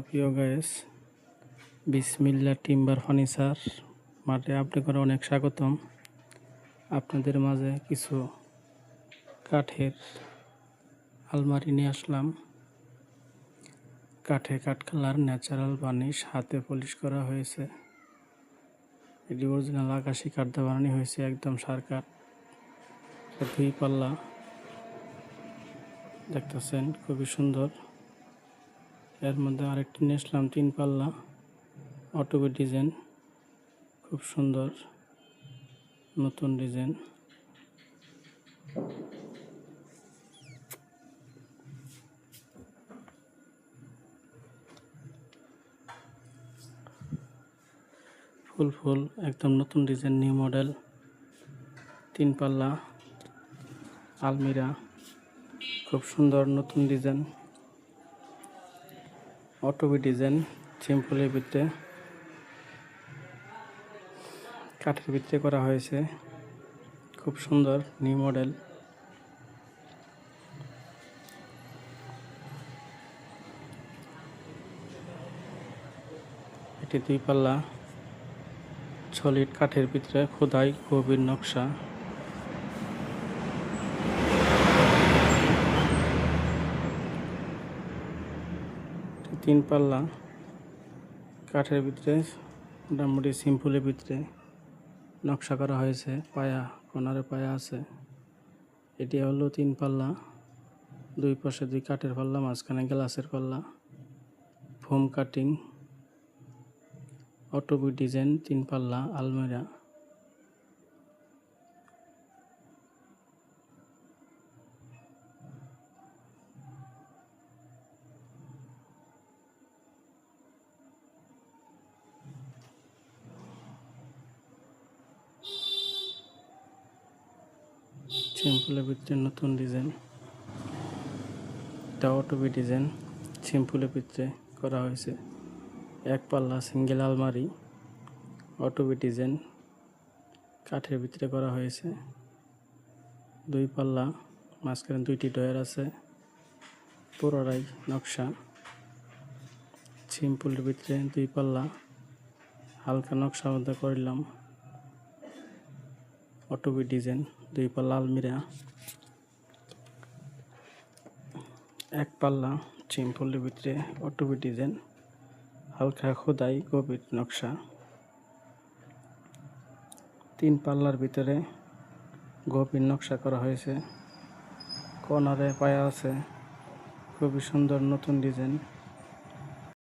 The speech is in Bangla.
প্রিয় গাইস, বিসমিল্লাহ টিম্বার ফার্নিচার মাঠে আপনাদের অনেক স্বাগতম। আপনাদের মাঝে কিছু কাঠের আলমারি নিয়ে আসলাম। কাঠে কাঠকালার ন্যাচারাল বার্নিশ হাতে পলিশ করা হয়েছে। এটি অরিজিনাল আকাশি কাঠ দিয়ে বানানো হয়েছে, একদম সার কাঠ। 2 পাল্লা দেখতেছেন, খুবই সুন্দর। এর মধ্যে আরেকটি নিয়ে আসলাম 3 পাল্লা অটোবি ডিজাইন, খুব সুন্দর নতুন ডিজাইন। ফুল একদম নতুন ডিজাইন, নিউ মডেল 3 পাল্লা আলমিরা, খুব সুন্দর নতুন ডিজাইন। অটোবি ডিজাইন, সিম্পলের ভিতরে কাঠের ভিতরে করা হয়েছে, খুব সুন্দর নিউ মডেল। এটি 2 পাল্লা সলিড কাঠের ভিতরে খোদাই গভীর নকশা। তিন পাল্লা কাঠের ভিতরে মোটামুটি সিম্পলের ভিতরে নকশা করা হয়েছে, পায়া কোনারে পায়া আছে। এটি হলো 3 পাল্লা, 2 পাশে 2 কাঠের পাল্লা, মাঝখানে গ্লাসের পাল্লা, ফোম কাটিং অটোবি ডিজাইন 3 পাল্লা আলমিরা। সিম্পলের ভিতরে নতুন ডিজাইন, এটা অটোবি ডিজাইন, সিম্পলের ভিতরে করা হয়েছে। 1 পাল্লা সিঙ্গেল আলমারি অটোবি ডিজাইন কাঠের ভিতরে করা হয়েছে। 2 পাল্লা মাঝখানে 2টি ডয়ার আছে, পুরোটাই নকশা। সিম্পলের ভিতরে 2 পাল্লা হালকা নকশা মধ্যে করলাম অটোবি ডিজাইন 2 পাল্লা আলমিরা। 1 পাল্লা সিম্পলের ভিতরে অটোবি ডিজাইন হালকা খোদাই গভীর নকশা। 3 পাল্লার ভিতরে গভীর নকশা করা হয়েছে, কর্নারে পায়া আছে, খুবই সুন্দর নতুন ডিজাইন।